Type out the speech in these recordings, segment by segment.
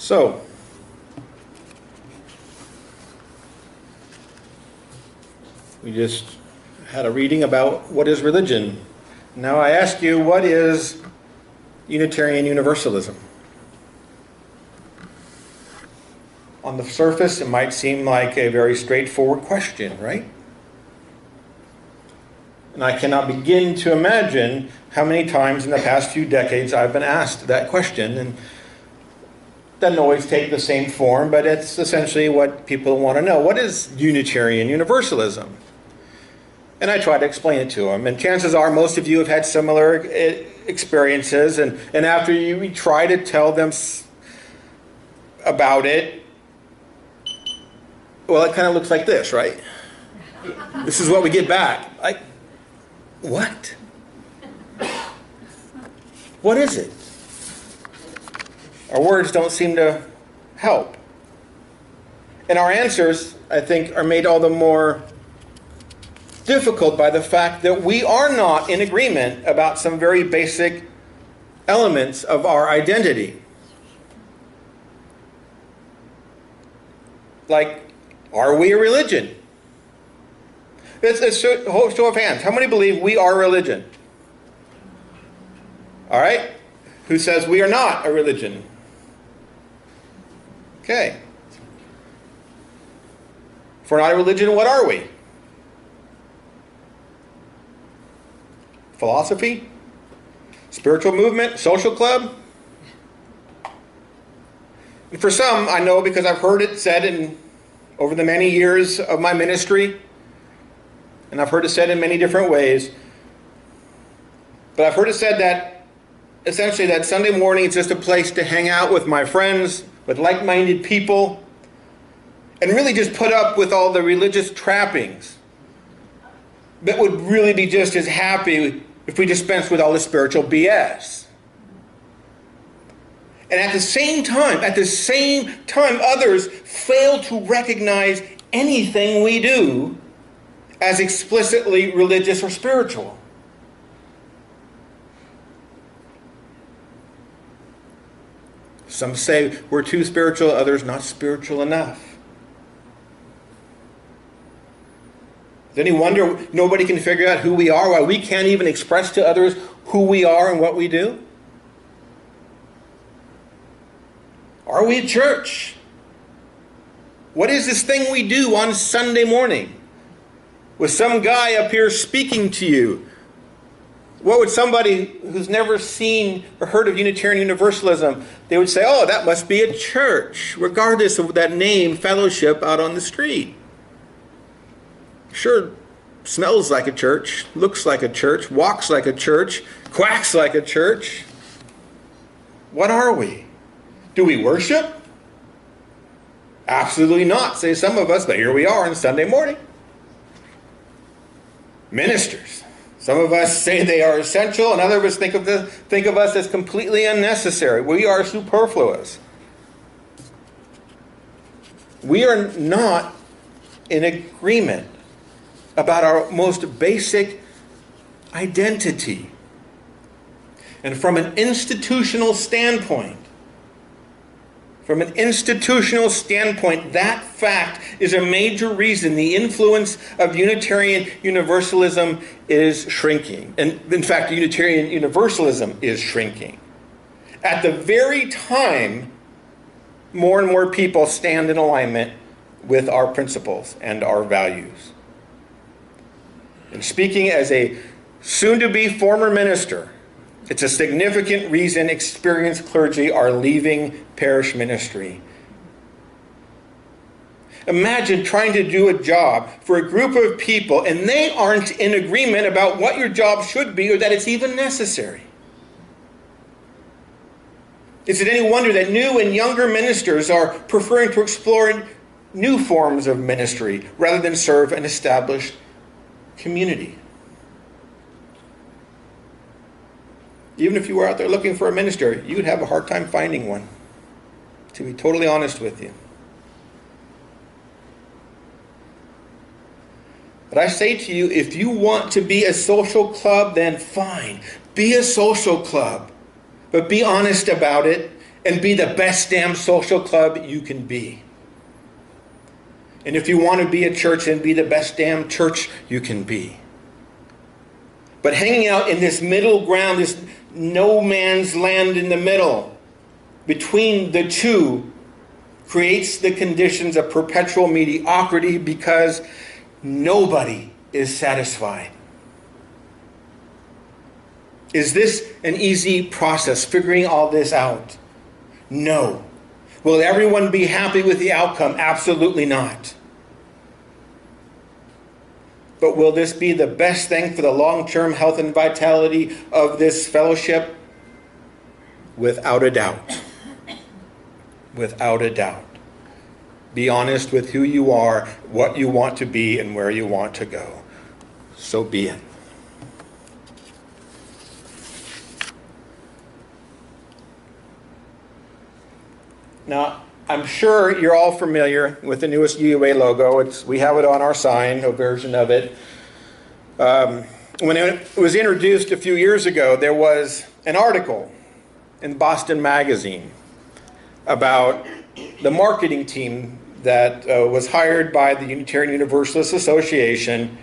So, we just had a reading about what is religion. Now I ask you, what is Unitarian Universalism? On the surface, it might seem like a very straightforward question, right? And I cannot begin to imagine how many times in the past few decades I've been asked that question, and it doesn't always take the same form, but it's essentially what people want to know. What is Unitarian Universalism? And I try to explain it to them. And chances are most of you have had similar experiences, and after you try to tell them about it, well, it kind of looks like this, right? This is what we get back. Like, what? What is it? Our words don't seem to help. And our answers, I think, are made all the more difficult by the fact that we are not in agreement about some very basic elements of our identity. Like, are we a religion? It's a show of hands. How many believe we are a religion? All right? Who says we are not a religion? Okay. If we're not a religion, what are we? Philosophy? Spiritual movement? Social club? And for some, I know because I've heard it said over the many years of my ministry, and I've heard it said in many different ways, but I've heard it said that essentially that Sunday morning is just a place to hang out with my friends, with like-minded people, and really just put up with all the religious trappings, but would really be just as happy if we dispensed with all the spiritual BS. And at the same time, others fail to recognize anything we do as explicitly religious or spiritual. Some say we're too spiritual, others not spiritual enough. Is any wonder nobody can figure out who we are, why we can't even express to others who we are and what we do? Are we a church? What is this thing we do on Sunday morning? With some guy up here speaking to you, what would somebody who's never seen or heard of Unitarian Universalism, they would say, oh, that must be a church, regardless of that name, fellowship out on the street. Sure, smells like a church, looks like a church, walks like a church, quacks like a church. What are we? Do we worship? Absolutely not, say some of us, but here we are on Sunday morning. Ministers. Some of us say they are essential, and others think of us as completely unnecessary. We are superfluous. We are not in agreement about our most basic identity. And from an institutional standpoint, that fact is a major reason the influence of Unitarian Universalism is shrinking. And in fact, Unitarian Universalism is shrinking. At the very time, more and more people stand in alignment with our principles and our values. And speaking as a soon-to-be former minister, it's a significant reason experienced clergy are leaving parish ministry. Imagine trying to do a job for a group of people and they aren't in agreement about what your job should be or that it's even necessary. Is it any wonder that new and younger ministers are preferring to explore new forms of ministry rather than serve an established community? Even if you were out there looking for a minister, you would have a hard time finding one, to be totally honest with you. But I say to you, if you want to be a social club, then fine. Be a social club. But be honest about it and be the best damn social club you can be. And if you want to be a church, then be the best damn church you can be. But hanging out in this middle ground, this no man's land in the middle, between the two, creates the conditions of perpetual mediocrity because nobody is satisfied. Is this an easy process, figuring all this out? No. Will everyone be happy with the outcome? Absolutely not. But will this be the best thing for the long-term health and vitality of this fellowship? Without a doubt. Without a doubt. Be honest with who you are, what you want to be, and where you want to go. So be it. Now, I'm sure you're all familiar with the newest UUA logo. We have it on our sign, a version of it. When it was introduced a few years ago, there was an article in Boston Magazine about the marketing team that was hired by the Unitarian Universalist Association.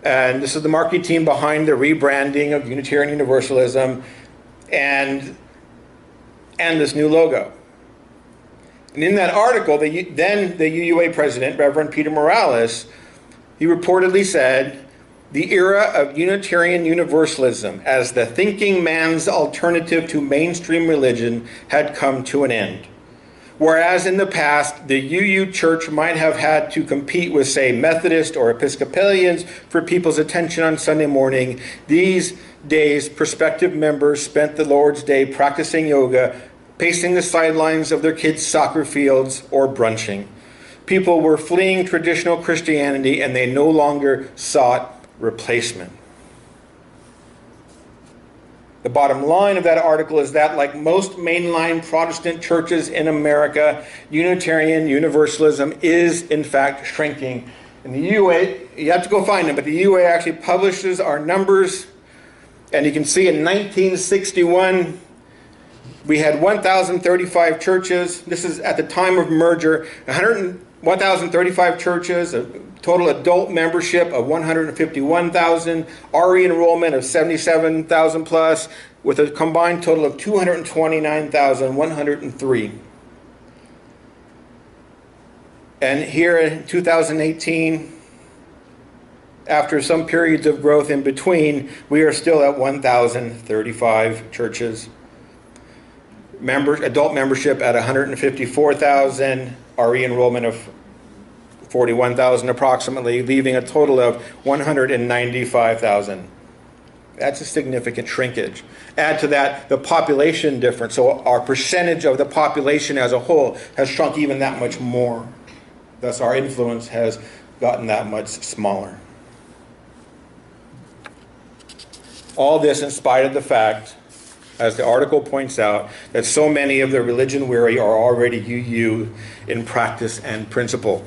And this is the marketing team behind the rebranding of Unitarian Universalism and this new logo. And in that article, then the UUA president, Reverend Peter Morales, he reportedly said, "The era of Unitarian Universalism as the thinking man's alternative to mainstream religion had come to an end. Whereas in the past, the UU Church might have had to compete with, say, Methodist or Episcopalians for people's attention on Sunday morning, these days prospective members spent the Lord's Day practicing yoga, pacing the sidelines of their kids' soccer fields, or brunching. People were fleeing traditional Christianity, and they no longer sought replacement." The bottom line of that article is that, like most mainline Protestant churches in America, Unitarian Universalism is, in fact, shrinking. And the UUA, you have to go find them, but the UUA actually publishes our numbers. And you can see in 1961, we had 1,035 churches. This is at the time of merger, 1,035 churches, a total adult membership of 151,000, RE enrollment of 77,000 plus, with a combined total of 229,103. And here in 2018, after some periods of growth in between, we are still at 1,035 churches. Adult membership at 154,000, RE enrollment of 41,000 approximately, leaving a total of 195,000. That's a significant shrinkage. Add to that the population difference, so our percentage of the population as a whole has shrunk even that much more. Thus our influence has gotten that much smaller. All this in spite of the fact, as the article points out, that so many of the religion-weary are already UU in practice and principle.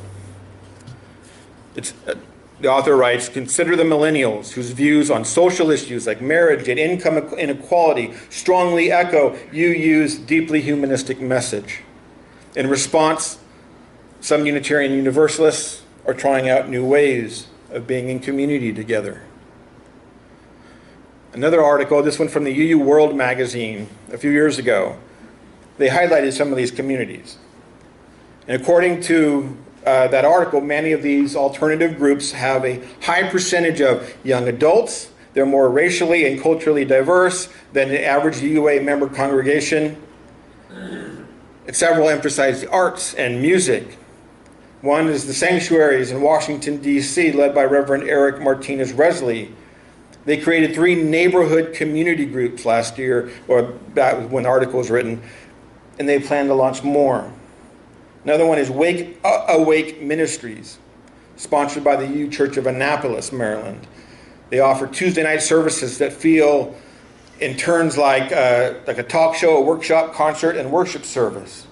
The author writes, "Consider the millennials whose views on social issues like marriage and income inequality strongly echo UU's deeply humanistic message. In response, some Unitarian Universalists are trying out new ways of being in community together." Another article, this one from the UU World magazine a few years ago, they highlighted some of these communities. And according to that article, many of these alternative groups have a high percentage of young adults. They're more racially and culturally diverse than the average UUA member congregation. And several emphasize the arts and music. One is the Sanctuaries in Washington, D.C., led by Reverend Eric Martinez Resley. They created 3 neighborhood community groups last year, or that when the article was written, and they plan to launch more. Another one is Awake Ministries, sponsored by the U Church of Annapolis, Maryland. They offer Tuesday night services that feel in turns like a talk show, a workshop, concert, and worship service.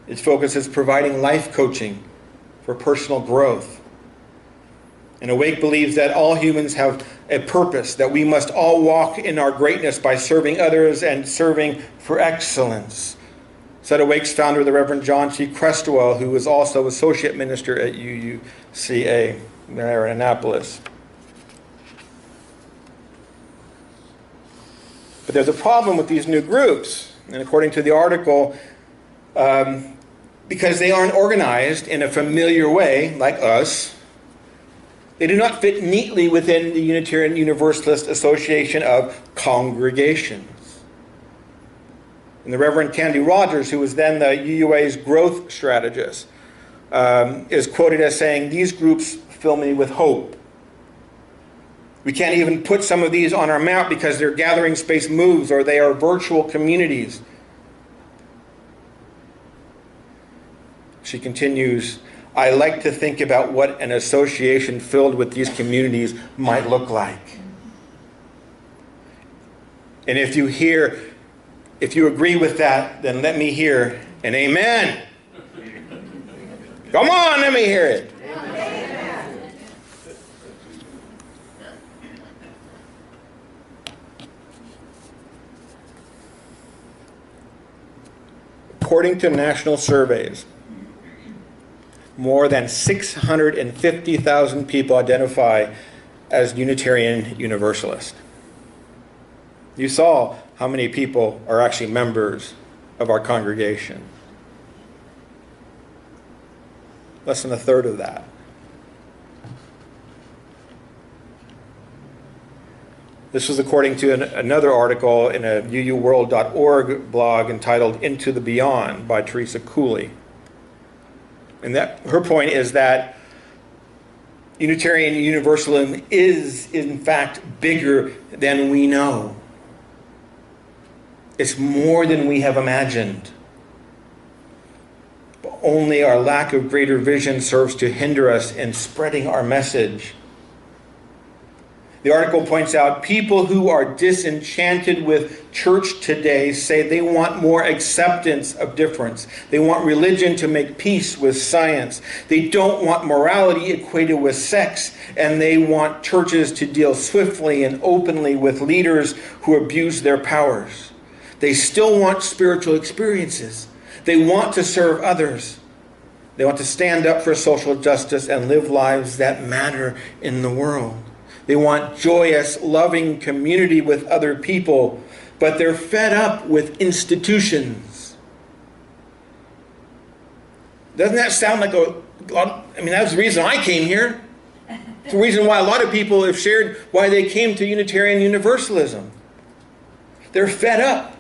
Its focus is providing life coaching for personal growth. And Awake believes that all humans have a purpose, that we must all walk in our greatness by serving others and serving for excellence. Said Awake's founder, the Reverend John T. Crestwell, who was also associate minister at UUCA there in Annapolis. But there's a problem with these new groups. And according to the article, because they aren't organized in a familiar way, like us, they do not fit neatly within the Unitarian Universalist Association of Congregations. And the Reverend Candy Rogers, who was then the UUA's growth strategist, is quoted as saying, "These groups fill me with hope. We can't even put some of these on our map because their gathering space moves or they are virtual communities." She continues, "I like to think about what an association filled with these communities might look like." And if you agree with that, then let me hear an amen. Come on, let me hear it. According to national surveys, more than 650,000 people identify as Unitarian Universalist. You saw how many people are actually members of our congregation. Less than a third of that. This was according to another article in a uuworld.org blog entitled Into the Beyond by Teresa Cooley. And her point is that Unitarian Universalism is, in fact, bigger than we know. It's more than we have imagined. But only our lack of greater vision serves to hinder us in spreading our message. The article points out people who are disenchanted with church today say they want more acceptance of difference. They want religion to make peace with science. They don't want morality equated with sex, and they want churches to deal swiftly and openly with leaders who abuse their powers. They still want spiritual experiences. They want to serve others. They want to stand up for social justice and live lives that matter in the world. They want joyous, loving community with other people, but they're fed up with institutions. Doesn't that sound like that's the reason I came here. It's the reason why a lot of people have shared why they came to Unitarian Universalism. They're fed up.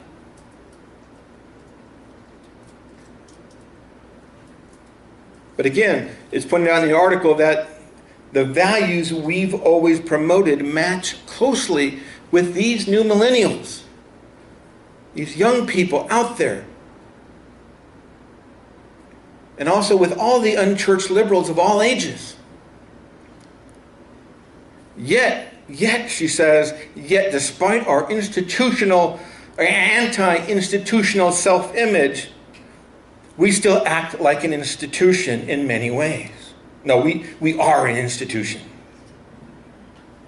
But again, it's pointed out in the article that the values we've always promoted match closely with these new millennials, these young people out there, and also with all the unchurched liberals of all ages. Yet, she says, despite our anti-institutional self-image, we still act like an institution in many ways. No, we are an institution.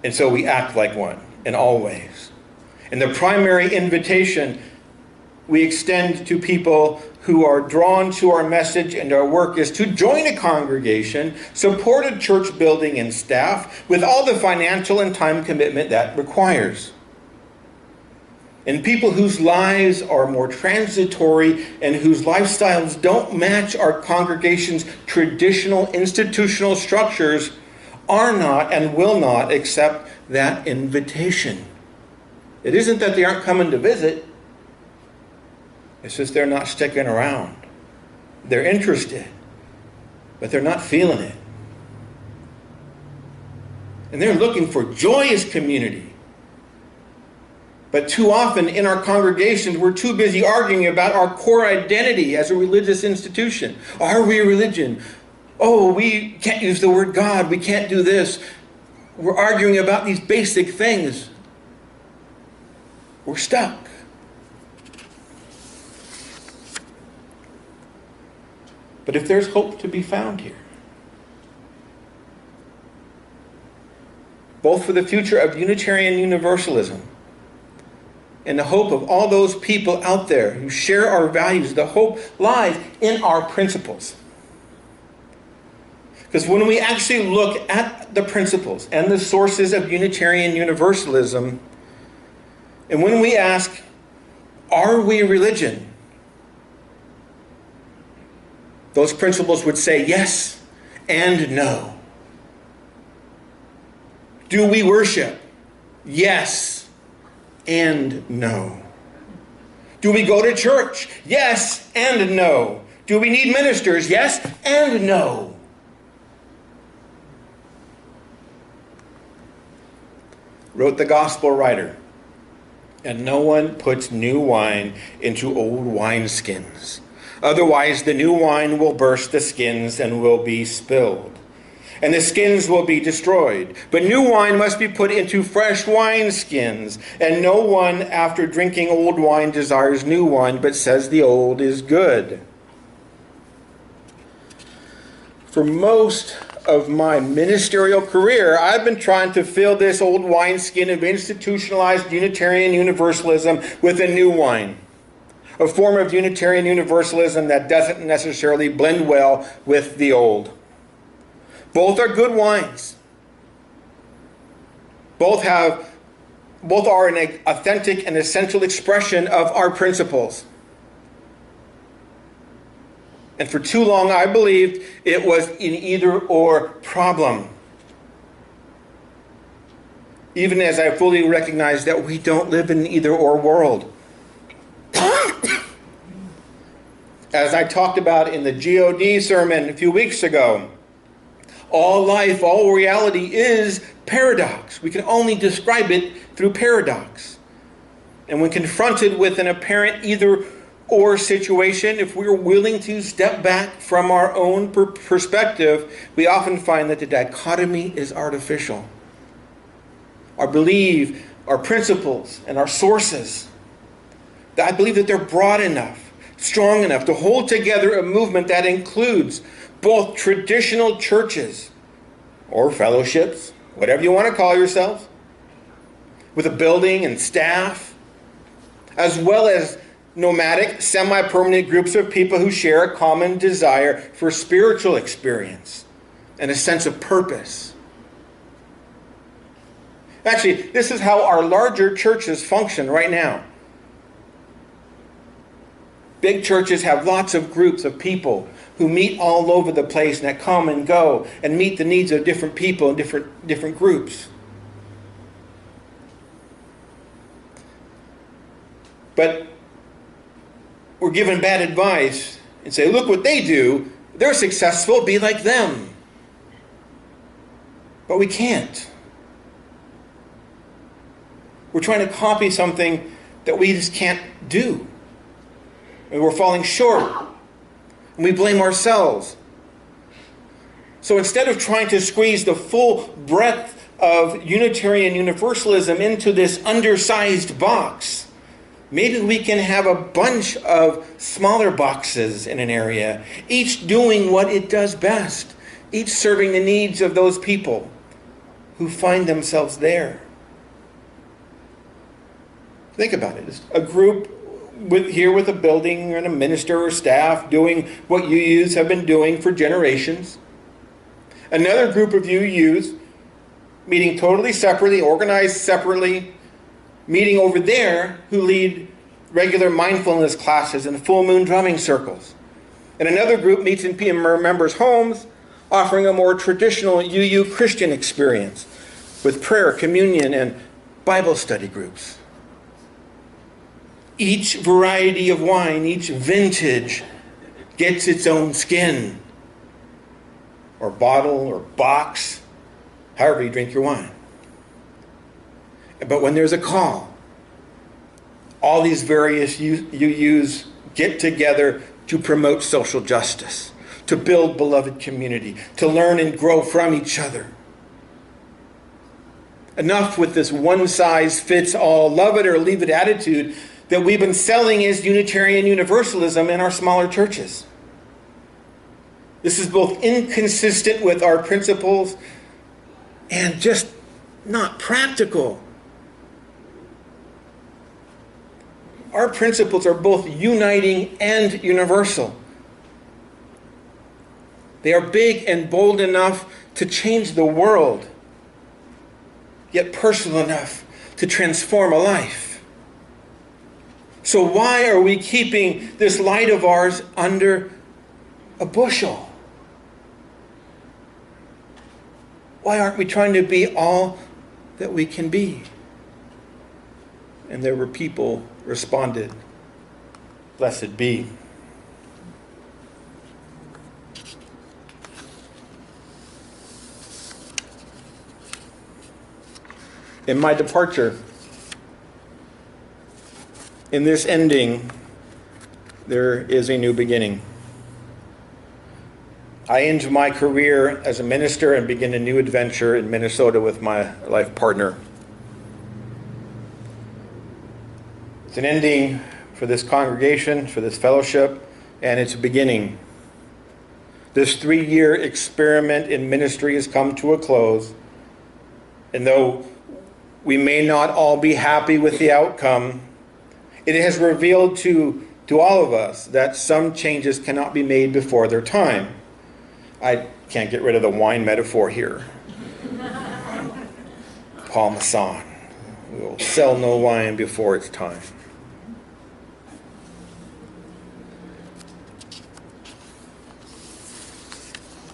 And so we act like one in all ways. And the primary invitation we extend to people who are drawn to our message and our work is to join a congregation, support a church building and staff with all the financial and time commitment that requires. And people whose lives are more transitory and whose lifestyles don't match our congregation's traditional institutional structures are not and will not accept that invitation. It isn't that they aren't coming to visit. It's just they're not sticking around. They're interested, but they're not feeling it. And they're looking for joyous community. But too often in our congregations, we're too busy arguing about our core identity as a religious institution. Are we a religion? Oh, we can't use the word God. We can't do this. We're arguing about these basic things. We're stuck. But if there's hope to be found here, both for the future of Unitarian Universalism and the hope of all those people out there who share our values. The hope lies in our principles. Because when we actually look at the principles and the sources of Unitarian Universalism, and when we ask, are we religion? Those principles would say yes and no. Do we worship? Yes and no. Do we go to church? Yes and no. Do we need ministers? Yes and no. Wrote the gospel writer, and no one puts new wine into old wineskins. Otherwise, the new wine will burst the skins and will be spilled, and the skins will be destroyed. But new wine must be put into fresh wineskins, and no one, after drinking old wine, desires new wine, but says the old is good. For most of my ministerial career, I've been trying to fill this old wineskin of institutionalized Unitarian Universalism with a new wine, a form of Unitarian Universalism that doesn't necessarily blend well with the old. Both are good wines. Both are an authentic and essential expression of our principles. And for too long, I believed it was an either-or problem. Even as I fully recognize that we don't live in an either-or world. As I talked about in the GOD sermon a few weeks ago, all life, all reality is paradox. We can only describe it through paradox. And when confronted with an apparent either-or situation, if we're willing to step back from our own perspective, we often find that the dichotomy is artificial. Our belief, our principles, and our sources, I believe that they're broad enough, strong enough to hold together a movement that includes both traditional churches or fellowships, whatever you want to call yourselves, with a building and staff, as well as nomadic, semi-permanent groups of people who share a common desire for spiritual experience and a sense of purpose. Actually, this is how our larger churches function right now. Big churches have lots of groups of people who meet all over the place and that come and go and meet the needs of different people and different groups. But we're given bad advice and say, look what they do. They're successful. Be like them. But we can't. We're trying to copy something that we just can't do. And we're falling short. And we blame ourselves. So instead of trying to squeeze the full breadth of Unitarian Universalism into this undersized box, maybe we can have a bunch of smaller boxes in an area, each doing what it does best, each serving the needs of those people who find themselves there. Think about it. It's a group with a building and a minister or staff doing what UUs have been doing for generations. Another group of UUs meeting totally separately, organized separately, meeting over there, who lead regular mindfulness classes and full moon drumming circles. And another group meets in members' homes, offering a more traditional UU Christian experience with prayer, communion, and Bible study groups. Each variety of wine, each vintage, gets its own skin, or bottle, or box, however you drink your wine. But when there's a call, all these various UUs get together to promote social justice, to build beloved community, to learn and grow from each other. Enough with this one-size-fits-all, love it or leave it attitude that we've been selling as Unitarian Universalism in our smaller churches. This is both inconsistent with our principles and just not practical. Our principles are both uniting and universal. They are big and bold enough to change the world, yet personal enough to transform a life. So why are we keeping this light of ours under a bushel? Why aren't we trying to be all that we can be? And there were people responded, "Blessed be." In my departure, in this ending, there is a new beginning. I end my career as a minister and begin a new adventure in Minnesota with my life partner. It's an ending for this congregation, for this fellowship, and it's a beginning. This 3-year experiment in ministry has come to a close, and though we may not all be happy with the outcome, it has revealed to all of us that some changes cannot be made before their time. I can't get rid of the wine metaphor here. Paul Masson. We will sell no wine before its time.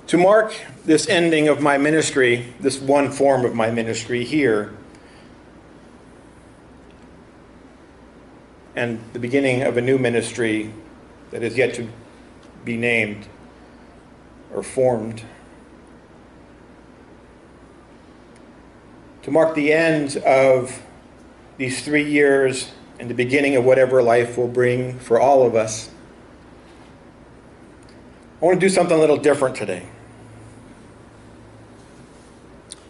To mark this ending of my ministry, this one form of my ministry here, and the beginning of a new ministry that is yet to be named or formed, to mark the end of these 3 years and the beginning of whatever life will bring for all of us, I want to do something a little different today.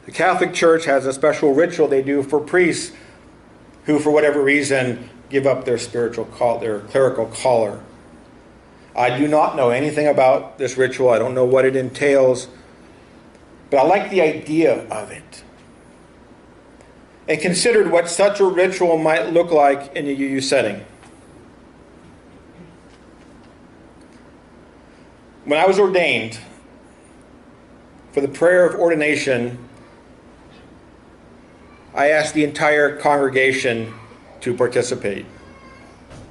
The Catholic Church has a special ritual they do for priests who, for whatever reason, give up their spiritual call, their clerical collar. I do not know anything about this ritual. I don't know what it entails, but I like the idea of it. And considered what such a ritual might look like in a UU setting. When I was ordained, for the prayer of ordination, I asked the entire congregation to participate.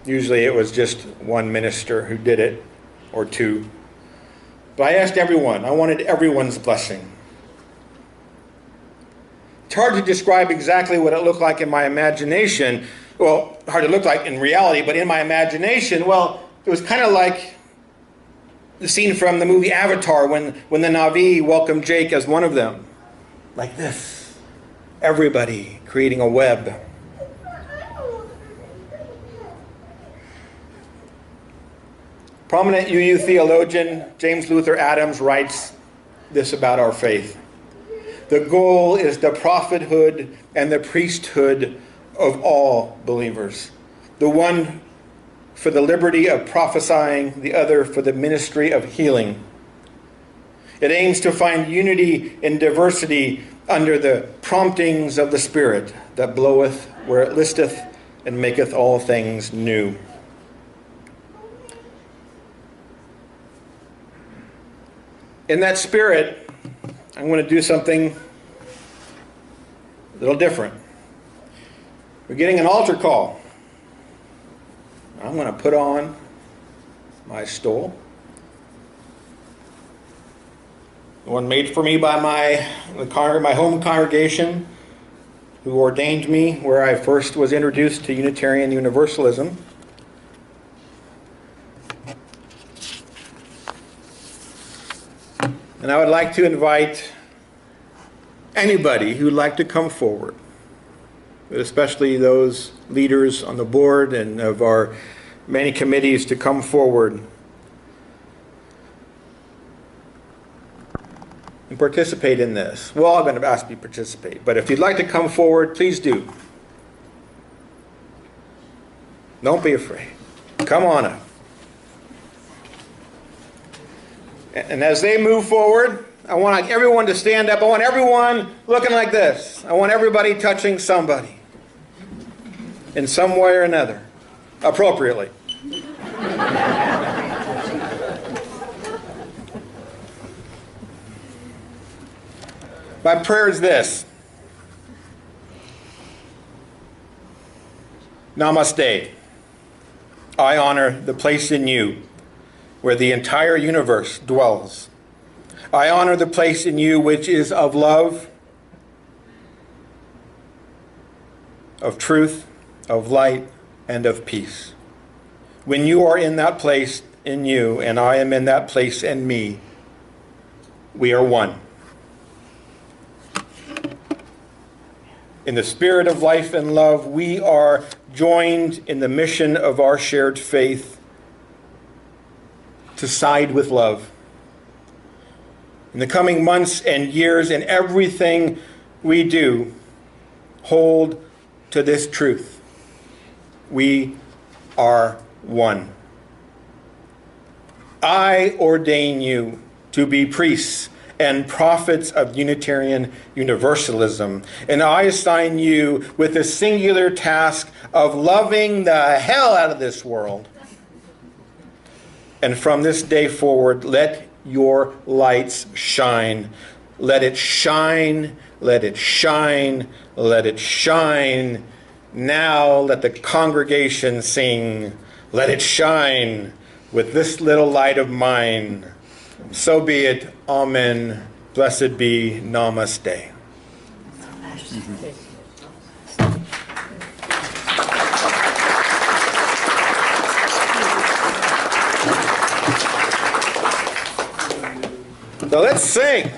Usually it was just one minister who did it, or two. But I asked everyone. I wanted everyone's blessing. It's hard to describe exactly what it looked like in my imagination. Well, hard to look like in reality, but in my imagination, well, it was kind of like the scene from the movie Avatar when the Na'vi welcomed Jake as one of them. Like this. Everybody creating a web. Prominent UU theologian James Luther Adams writes this about our faith. The goal is the prophethood and the priesthood of all believers. The one for the liberty of prophesying, the other for the ministry of healing. It aims to find unity in diversity under the promptings of the Spirit that bloweth where it listeth and maketh all things new. In that spirit, I'm going to do something a little different. We're getting an altar call. I'm going to put on my stole. The one made for me by my home congregation, who ordained me where I first was introduced to Unitarian Universalism. And I would like to invite anybody who would like to come forward, but especially those leaders on the board and of our many committees, to come forward and participate in this. We're all going to ask you to participate, but if you'd like to come forward, please do. Don't be afraid. Come on up. And as they move forward, I want everyone to stand up. I want everyone looking like this. I want everybody touching somebody in some way or another, appropriately. My prayer is this. Namaste. I honor the place in you where the entire universe dwells. I honor the place in you which is of love, of truth, of light, and of peace. When you are in that place in you, and I am in that place in me, we are one. In the spirit of life and love, we are joined in the mission of our shared faith to side with love. In the coming months and years, in everything we do, hold to this truth. We are one. I ordain you to be priests and prophets of Unitarian Universalism, and I assign you with the singular task of loving the hell out of this world. And from this day forward, let your lights shine. Let it shine, let it shine, let it shine. Now let the congregation sing, let it shine with this little light of mine. So be it. Amen. Blessed be. Namaste. So let's sing.